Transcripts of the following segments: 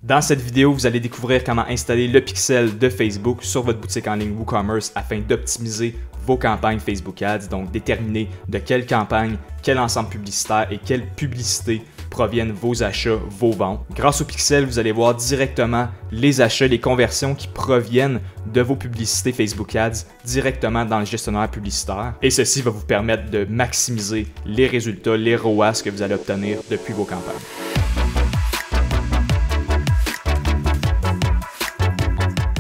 Dans cette vidéo, vous allez découvrir comment installer le pixel de Facebook sur votre boutique en ligne WooCommerce afin d'optimiser vos campagnes Facebook Ads, donc déterminer de quelle campagne, quel ensemble publicitaire et quelle publicité proviennent vos achats, vos ventes. Grâce au pixel, vous allez voir directement les achats, les conversions qui proviennent de vos publicités Facebook Ads directement dans le gestionnaire publicitaire. Et ceci va vous permettre de maximiser les résultats, les ROAS que vous allez obtenir depuis vos campagnes.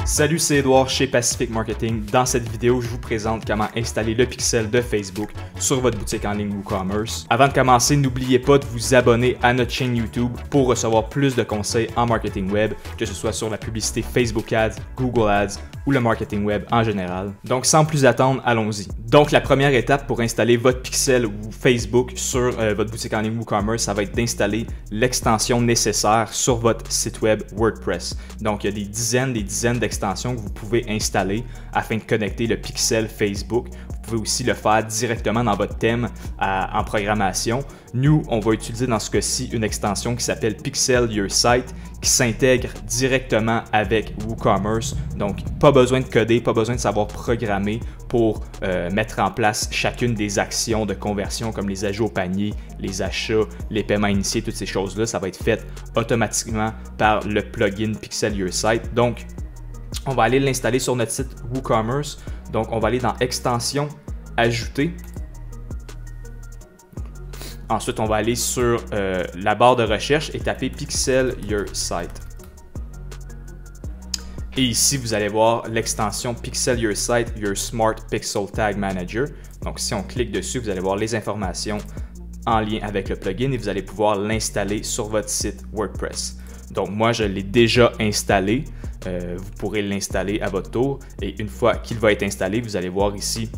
Salut, c'est Edouard chez Pacific Marketing. Dans cette vidéo, je vous présente comment installer le pixel de Facebook sur votre boutique en ligne WooCommerce. Avant de commencer, n'oubliez pas de vous abonner à notre chaîne YouTube pour recevoir plus de conseils en marketing web, que ce soit sur la publicité Facebook Ads, Google Ads ou le marketing web en général. Donc sans plus attendre, allons-y. Donc la première étape pour installer votre pixel ou Facebook sur votre boutique en ligne WooCommerce, ça va être d'installer l'extension nécessaire sur votre site web WordPress. Donc il y a des dizaines d'extensions que vous pouvez installer afin de connecter le pixel Facebook. Vous pouvez aussi le faire directement dans votre thème en programmation. Nous, on va utiliser dans ce cas-ci une extension qui s'appelle Pixel Your Site qui s'intègre directement avec WooCommerce. Donc, pas besoin de coder, pas besoin de savoir programmer pour mettre en place chacune des actions de conversion comme les ajouts au panier, les achats, les paiements initiés, toutes ces choses-là. Ça va être fait automatiquement par le plugin Pixel Your Site. Donc, on va aller l'installer sur notre site WooCommerce. Donc, on va aller dans Extension, Ajouter. Ensuite, on va aller sur la barre de recherche et taper Pixel Your Site. Et ici, vous allez voir l'extension Pixel Your Site, Your Smart Pixel Tag Manager. Donc, si on clique dessus, vous allez voir les informations en lien avec le plugin et vous allez pouvoir l'installer sur votre site WordPress. Donc, moi, je l'ai déjà installé. Vous pourrez l'installer à votre tour et une fois qu'il va être installé, vous allez voir ici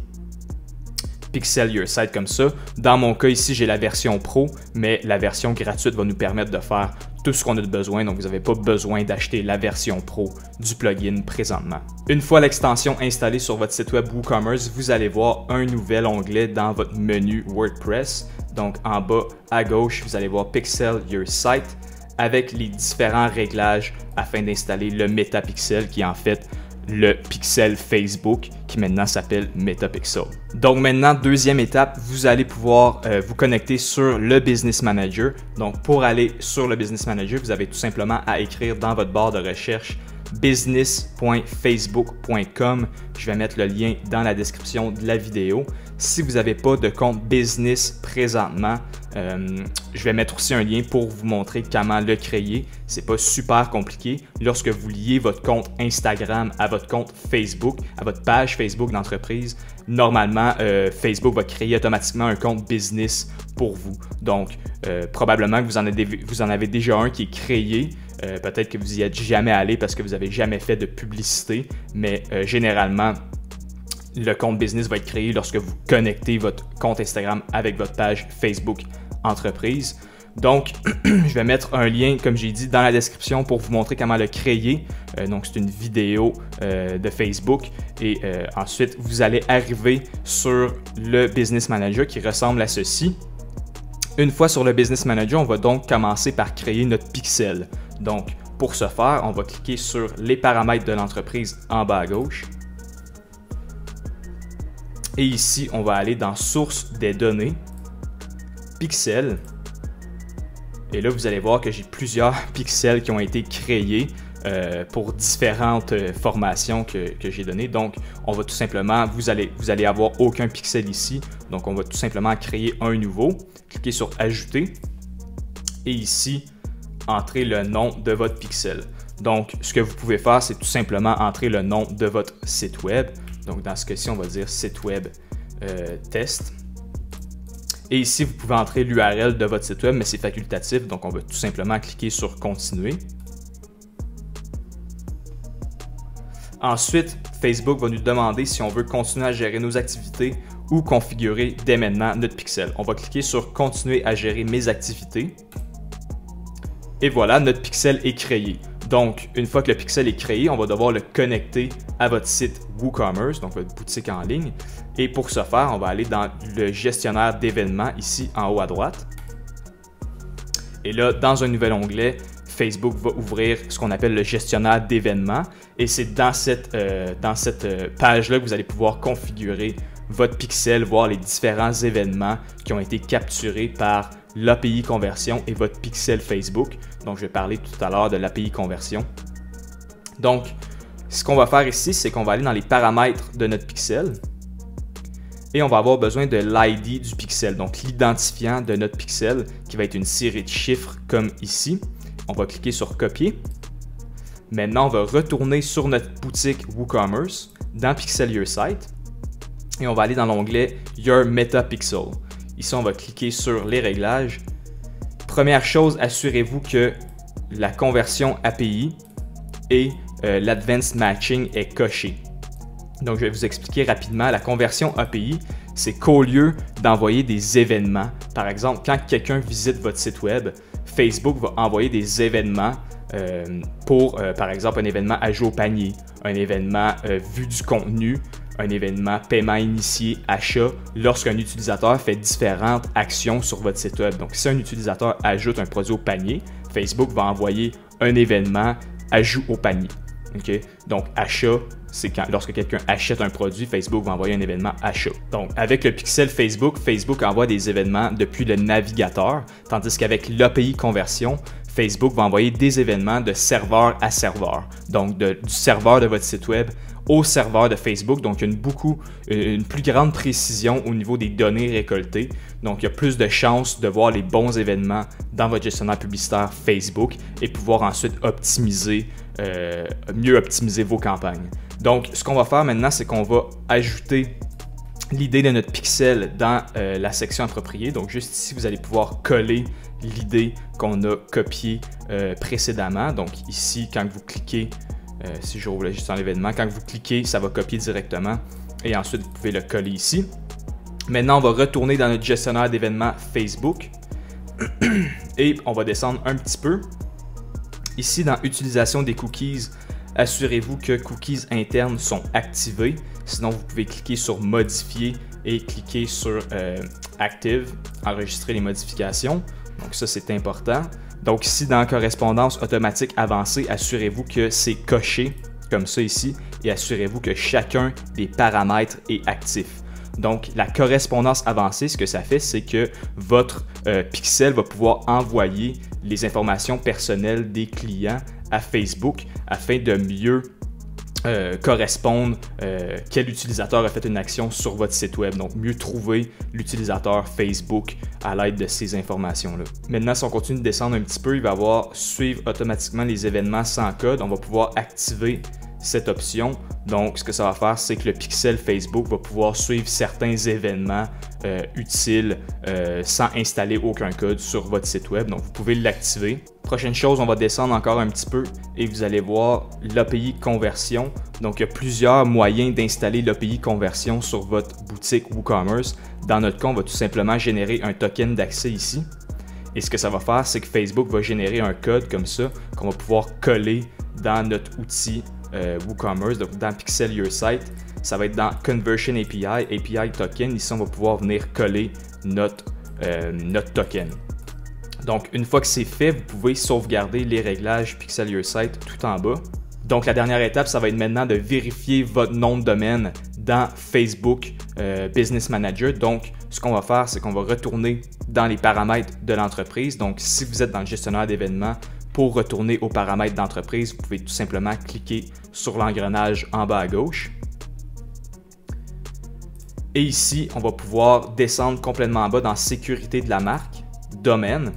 Pixel Your Site comme ça. Dans mon cas ici, j'ai la version Pro, mais la version gratuite va nous permettre de faire tout ce qu'on a besoin. Donc, vous n'avez pas besoin d'acheter la version Pro du plugin présentement. Une fois l'extension installée sur votre site web WooCommerce, vous allez voir un nouvel onglet dans votre menu WordPress. Donc, en bas à gauche, vous allez voir Pixel Your Site avec les différents réglages afin d'installer le Metapixel qui est en fait le pixel Facebook qui maintenant s'appelle Metapixel. Donc maintenant, deuxième étape, vous allez pouvoir vous connecter sur le Business Manager. Donc pour aller sur le Business Manager, vous avez tout simplement à écrire dans votre barre de recherche business.facebook.com. Je vais mettre le lien dans la description de la vidéo. Si vous n'avez pas de compte business présentement, je vais mettre aussi un lien pour vous montrer comment le créer. C'est pas super compliqué. Lorsque vous liez votre compte Instagram à votre compte Facebook, à votre page Facebook d'entreprise, normalement, Facebook va créer automatiquement un compte business pour vous. Donc, probablement que vous en avez déjà un qui est créé. Peut-être que vous n'y êtes jamais allé parce que vous n'avez jamais fait de publicité, mais généralement, le compte business va être créé lorsque vous connectez votre compte Instagram avec votre page Facebook entreprise. Donc, je vais mettre un lien, comme j'ai dit, dans la description pour vous montrer comment le créer. Donc, c'est une vidéo de Facebook. Et ensuite, vous allez arriver sur le Business Manager qui ressemble à ceci. Une fois sur le Business Manager, on va donc commencer par créer notre pixel. Donc, pour ce faire, on va cliquer sur les paramètres de l'entreprise en bas à gauche. Et ici, on va aller dans Source des données, Pixel. Et là, vous allez voir que j'ai plusieurs pixels qui ont été créés pour différentes formations que j'ai données. Donc, on va tout simplement, vous allez avoir aucun pixel ici. Donc, on va tout simplement créer un nouveau. Cliquez sur Ajouter. Et ici, entrez le nom de votre pixel. Donc, ce que vous pouvez faire, c'est tout simplement entrer le nom de votre site web. Donc, dans ce cas-ci, on va dire site web test. Et ici, vous pouvez entrer l'URL de votre site web, mais c'est facultatif. Donc, on va tout simplement cliquer sur Continuer. Ensuite, Facebook va nous demander si on veut continuer à gérer nos activités ou configurer dès maintenant notre pixel. On va cliquer sur Continuer à gérer mes activités. Et voilà, notre pixel est créé. Donc, une fois que le pixel est créé, on va devoir le connecter à votre site WooCommerce, donc votre boutique en ligne. Et pour ce faire, on va aller dans le gestionnaire d'événements ici en haut à droite. Et là, dans un nouvel onglet, Facebook va ouvrir ce qu'on appelle le gestionnaire d'événements et c'est dans cette page-là que vous allez pouvoir configurer votre pixel, voir les différents événements qui ont été capturés par l'API conversion et votre pixel Facebook. Donc, je vais parler tout à l'heure de l'API conversion. Donc, ce qu'on va faire ici, c'est qu'on va aller dans les paramètres de notre pixel et on va avoir besoin de l'ID du pixel, donc l'identifiant de notre pixel qui va être une série de chiffres comme ici. On va cliquer sur copier. Maintenant, on va retourner sur notre boutique WooCommerce dans Pixel Your Site et on va aller dans l'onglet Your Meta Pixel. Ici, on va cliquer sur les réglages. Première chose, assurez-vous que la conversion API et l'Advanced Matching est coché. Donc, je vais vous expliquer rapidement. La conversion API, c'est qu'au lieu d'envoyer des événements, par exemple, quand quelqu'un visite votre site web, Facebook va envoyer des événements pour, par exemple, un événement ajout au panier, un événement vue du contenu, un événement paiement initié, achat, lorsqu'un utilisateur fait différentes actions sur votre site web. Donc, si un utilisateur ajoute un produit au panier, Facebook va envoyer un événement ajout au panier. Okay? Donc, achat, c'est quand lorsque quelqu'un achète un produit, Facebook va envoyer un événement achat. Donc, avec le pixel Facebook, Facebook envoie des événements depuis le navigateur, tandis qu'avec l'API conversion, Facebook va envoyer des événements de serveur à serveur. Donc, du serveur de votre site web au serveur de Facebook. Donc, il y a une plus grande précision au niveau des données récoltées. Donc, il y a plus de chances de voir les bons événements dans votre gestionnaire publicitaire Facebook et pouvoir ensuite mieux optimiser vos campagnes. Donc, ce qu'on va faire maintenant, c'est qu'on va ajouter l'idée de notre pixel dans la section appropriée. Donc, juste ici, vous allez pouvoir coller l'idée qu'on a copiée précédemment. Donc, ici, quand vous cliquez, si je roule juste dans l'événement, quand vous cliquez, ça va copier directement et ensuite, vous pouvez le coller ici. Maintenant, on va retourner dans notre gestionnaire d'événements Facebook et on va descendre un petit peu. Ici, dans Utilisation des cookies, assurez-vous que cookies internes sont activés. Sinon, vous pouvez cliquer sur Modifier et cliquer sur Active, enregistrer les modifications. Donc ça, c'est important. Donc ici, dans Correspondance automatique avancée, assurez-vous que c'est coché comme ça ici et assurez-vous que chacun des paramètres est actif. Donc, la correspondance avancée, ce que ça fait, c'est que votre pixel va pouvoir envoyer les informations personnelles des clients à Facebook afin de mieux correspondre quel utilisateur a fait une action sur votre site web. Donc, mieux trouver l'utilisateur Facebook à l'aide de ces informations-là. Maintenant, si on continue de descendre un petit peu, il va avoir suivre automatiquement les événements sans code. On va pouvoir activer cette option. Donc, ce que ça va faire, c'est que le pixel Facebook va pouvoir suivre certains événements utiles sans installer aucun code sur votre site web. Donc, vous pouvez l'activer. Prochaine chose, on va descendre encore un petit peu et vous allez voir l'API conversion. Donc, il y a plusieurs moyens d'installer l'API conversion sur votre boutique WooCommerce. Dans notre cas, on va tout simplement générer un token d'accès ici. Et ce que ça va faire, c'est que Facebook va générer un code comme ça qu'on va pouvoir coller dans notre outil WooCommerce, donc dans Pixel Your Site. Ça va être dans Conversion API, API Token. Ici, on va pouvoir venir coller notre token. Donc, une fois que c'est fait, vous pouvez sauvegarder les réglages Pixel Your Site tout en bas. Donc, la dernière étape, ça va être maintenant de vérifier votre nom de domaine dans Facebook Business Manager. Donc, ce qu'on va faire, c'est qu'on va retourner dans les paramètres de l'entreprise. Donc, si vous êtes dans le gestionnaire d'événements, pour retourner aux paramètres d'entreprise, vous pouvez tout simplement cliquer sur l'engrenage en bas à gauche. Et ici, on va pouvoir descendre complètement en bas dans Sécurité de la marque, Domaine,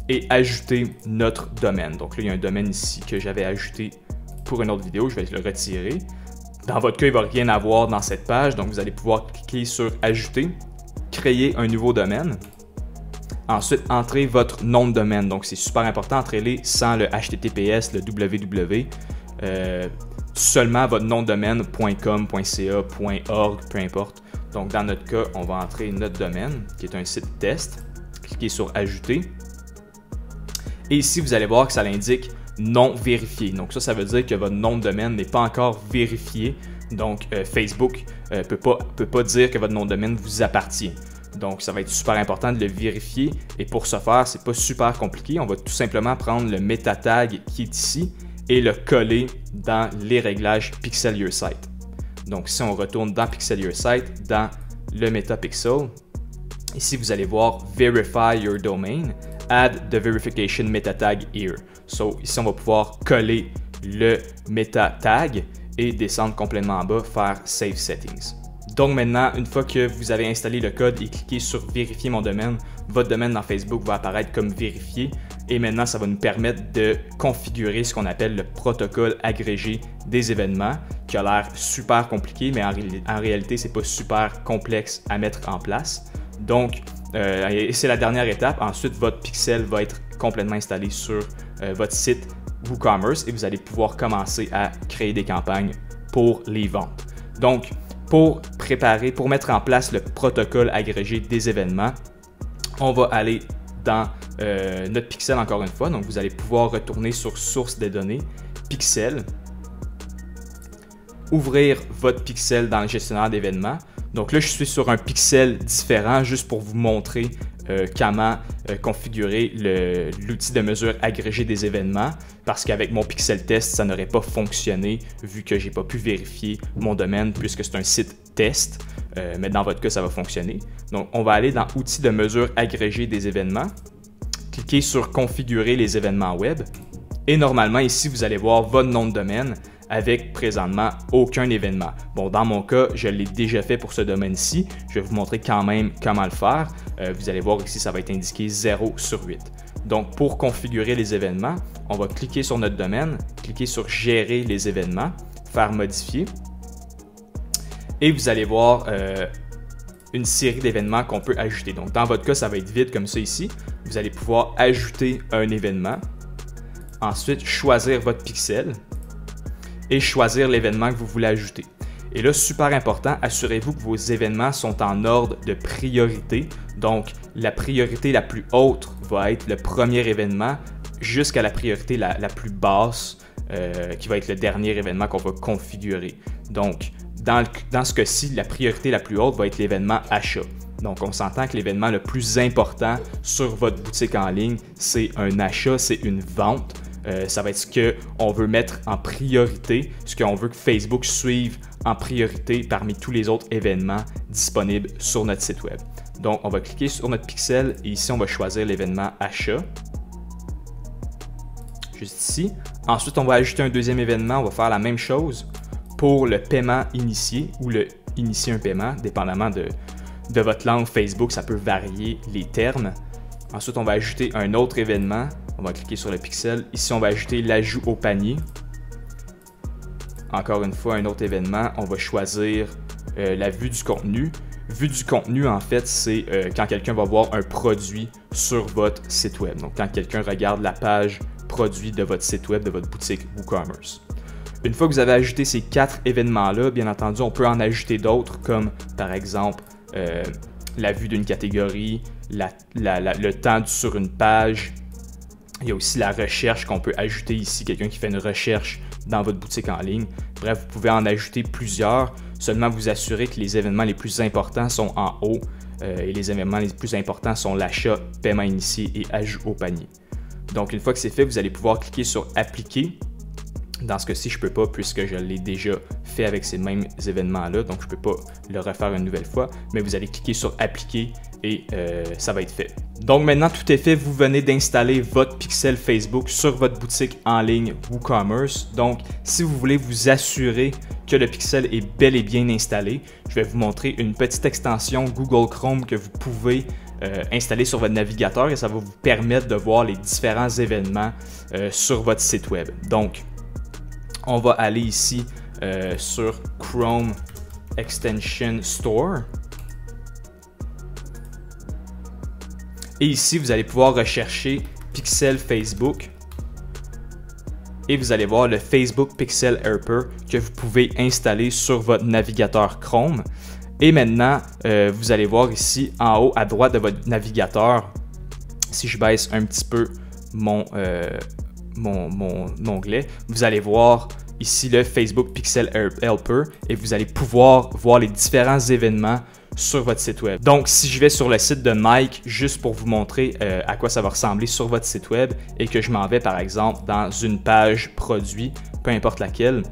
et ajouter notre domaine. Donc là, il y a un domaine ici que j'avais ajouté pour une autre vidéo. Je vais le retirer. Dans votre cas, il ne va rien avoir dans cette page. Donc, vous allez pouvoir cliquer sur Ajouter, créer un nouveau domaine. Ensuite, entrez votre nom de domaine. Donc, c'est super important. Entrez-les sans le HTTPS, le www. Seulement votre nom de domaine .com, .ca, .org, peu importe. Donc, dans notre cas, on va entrer notre domaine, qui est un site test. Cliquez sur Ajouter. Et ici, vous allez voir que ça l'indique non vérifié. Donc, ça veut dire que votre nom de domaine n'est pas encore vérifié. Donc, Facebook ne peut pas dire que votre nom de domaine vous appartient. Donc, ça va être super important de le vérifier. Et pour ce faire, c'est pas super compliqué. On va tout simplement prendre le meta tag qui est ici et le coller dans les réglages Pixel Your Site. Donc, si on retourne dans Pixel Your Site, dans le MetaPixel, ici, vous allez voir Verify Your Domain, Add the Verification Meta Tag Here. So, ici, on va pouvoir coller le meta tag et descendre complètement en bas, faire Save Settings. Donc maintenant, une fois que vous avez installé le code et cliqué sur Vérifier mon domaine, votre domaine dans Facebook va apparaître comme vérifié et maintenant, ça va nous permettre de configurer ce qu'on appelle le protocole agrégé des événements qui a l'air super compliqué, mais en réalité, c'est pas super complexe à mettre en place. Donc, c'est la dernière étape. Ensuite, votre pixel va être complètement installé sur votre site WooCommerce et vous allez pouvoir commencer à créer des campagnes pour les ventes. Donc, pour mettre en place le protocole agrégé des événements, on va aller dans notre pixel encore une fois. Donc, vous allez pouvoir retourner sur Source des données, Pixel, ouvrir votre pixel dans le gestionnaire d'événements. Donc là, je suis sur un pixel différent juste pour vous montrer comment configurer l'outil de mesure agrégé des événements parce qu'avec mon pixel test, ça n'aurait pas fonctionné vu que je n'ai pas pu vérifier mon domaine puisque c'est un site test. Mais dans votre cas, ça va fonctionner. Donc, on va aller dans Outils de mesure agrégé des événements, cliquer sur Configurer les événements web et normalement, ici, vous allez voir votre nom de domaine avec présentement aucun événement. Bon, dans mon cas, je l'ai déjà fait pour ce domaine-ci. Je vais vous montrer quand même comment le faire. Vous allez voir ici, ça va être indiqué 0 sur 8. Donc, pour configurer les événements, on va cliquer sur notre domaine, cliquer sur Gérer les événements, faire Modifier. Et vous allez voir une série d'événements qu'on peut ajouter. Donc, dans votre cas, ça va être vide comme ça ici. Vous allez pouvoir ajouter un événement. Ensuite, choisir votre pixel et choisir l'événement que vous voulez ajouter. Et là, super important, assurez-vous que vos événements sont en ordre de priorité. Donc, la priorité la plus haute va être le premier événement jusqu'à la priorité la plus basse qui va être le dernier événement qu'on va configurer. Donc, dans ce cas-ci, la priorité la plus haute va être l'événement achat. Donc, on s'entend que l'événement le plus important sur votre boutique en ligne, c'est un achat, c'est une vente. Ça va être ce qu'on veut mettre en priorité, ce qu'on veut que Facebook suive en priorité parmi tous les autres événements disponibles sur notre site web. Donc, on va cliquer sur notre pixel et ici, on va choisir l'événement achat. Juste ici. Ensuite, on va ajouter un deuxième événement. On va faire la même chose pour le paiement initié ou le initier un paiement, dépendamment de votre langue Facebook. Ça peut varier les termes. Ensuite, on va ajouter un autre événement. On va cliquer sur le pixel. Ici, on va ajouter l'ajout au panier. Encore une fois, un autre événement. On va choisir la vue du contenu. Vue du contenu, en fait, c'est quand quelqu'un va voir un produit sur votre site web. Donc, quand quelqu'un regarde la page produit de votre site web, de votre boutique WooCommerce. Une fois que vous avez ajouté ces 4 événements-là, bien entendu, on peut en ajouter d'autres comme, par exemple, la vue d'une catégorie, le temps sur une page. Il y a aussi la recherche qu'on peut ajouter ici, quelqu'un qui fait une recherche dans votre boutique en ligne. Bref, vous pouvez en ajouter plusieurs, seulement vous assurer que les événements les plus importants sont en haut et les événements les plus importants sont l'achat, paiement initié et ajout au panier. Donc, une fois que c'est fait, vous allez pouvoir cliquer sur Appliquer. Dans ce cas-ci, je ne peux pas puisque je l'ai déjà fait avec ces mêmes événements-là, donc je ne peux pas le refaire une nouvelle fois, mais vous allez cliquer sur Appliquer et ça va être fait. Donc maintenant, tout est fait, vous venez d'installer votre pixel Facebook sur votre boutique en ligne WooCommerce. Donc, si vous voulez vous assurer que le pixel est bel et bien installé, je vais vous montrer une petite extension Google Chrome que vous pouvez installer sur votre navigateur et ça va vous permettre de voir les différents événements sur votre site web. Donc, on va aller ici sur Chrome Extension Store. Et ici, vous allez pouvoir rechercher Pixel Facebook. Et vous allez voir le Facebook Pixel Helper que vous pouvez installer sur votre navigateur Chrome. Et maintenant, vous allez voir ici en haut à droite de votre navigateur, si je baisse un petit peu mon onglet, vous allez voir ici le Facebook Pixel Helper et vous allez pouvoir voir les différents événements sur votre site web. Donc, si je vais sur le site de Nike, juste pour vous montrer à quoi ça va ressembler sur votre site web et que je m'en vais par exemple dans une page produit, peu importe laquelle,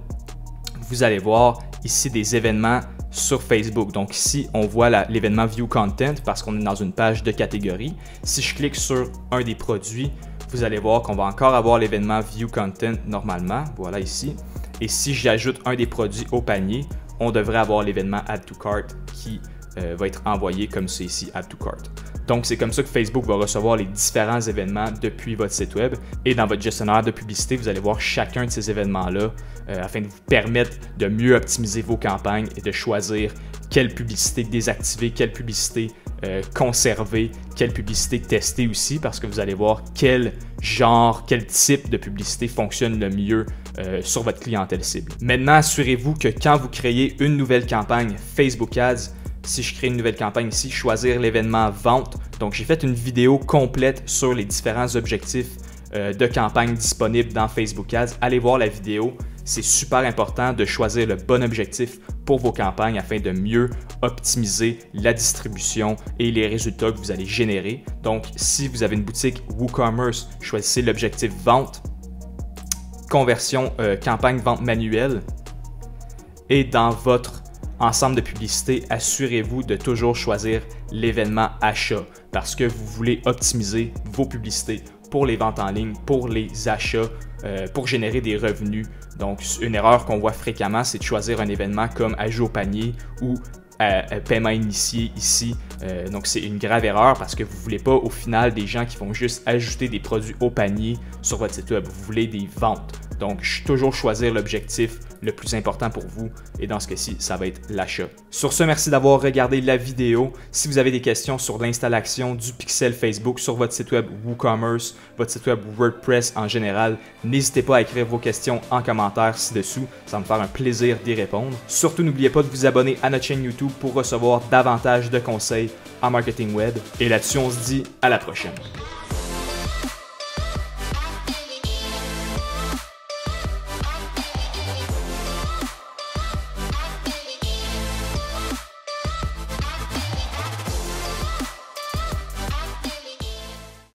vous allez voir ici des événements sur Facebook. Donc ici, on voit l'événement View Content parce qu'on est dans une page de catégorie. Si je clique sur un des produits, vous allez voir qu'on va encore avoir l'événement View Content normalement. Voilà ici. Et si j'ajoute un des produits au panier, on devrait avoir l'événement Add to Cart qui va être envoyé comme c'est ici, Add to Cart. Donc, c'est comme ça que Facebook va recevoir les différents événements depuis votre site web. Et dans votre gestionnaire de publicité, vous allez voir chacun de ces événements-là afin de vous permettre de mieux optimiser vos campagnes et de choisir quelle publicité désactiver, quelle publicité conserver, quelle publicité tester aussi, parce que vous allez voir quel genre, quel type de publicité fonctionne le mieux sur votre clientèle cible. Maintenant, assurez-vous que quand vous créez une nouvelle campagne Facebook Ads, si je crée une nouvelle campagne ici, choisir l'événement vente. Donc, j'ai fait une vidéo complète sur les différents objectifs de campagne disponibles dans Facebook Ads. Allez voir la vidéo. C'est super important de choisir le bon objectif pour vos campagnes afin de mieux optimiser la distribution et les résultats que vous allez générer. Donc, si vous avez une boutique WooCommerce, choisissez l'objectif vente, conversion campagne vente manuelle et dans votre ensemble de publicités, assurez-vous de toujours choisir l'événement achat parce que vous voulez optimiser vos publicités pour les ventes en ligne, pour les achats, pour générer des revenus. Donc, une erreur qu'on voit fréquemment, c'est de choisir un événement comme ajout au panier ou paiement initié ici. Donc, c'est une grave erreur parce que vous ne voulez pas au final des gens qui vont juste ajouter des produits au panier sur votre site web. Vous voulez des ventes. Donc, toujours choisir l'objectif le plus important pour vous et dans ce cas-ci, ça va être l'achat. Sur ce, merci d'avoir regardé la vidéo. Si vous avez des questions sur l'installation du pixel Facebook sur votre site web WooCommerce, votre site web WordPress en général, n'hésitez pas à écrire vos questions en commentaire ci-dessous. Ça va me faire un plaisir d'y répondre. Surtout, n'oubliez pas de vous abonner à notre chaîne YouTube pour recevoir davantage de conseils en marketing web. Et là-dessus, on se dit à la prochaine.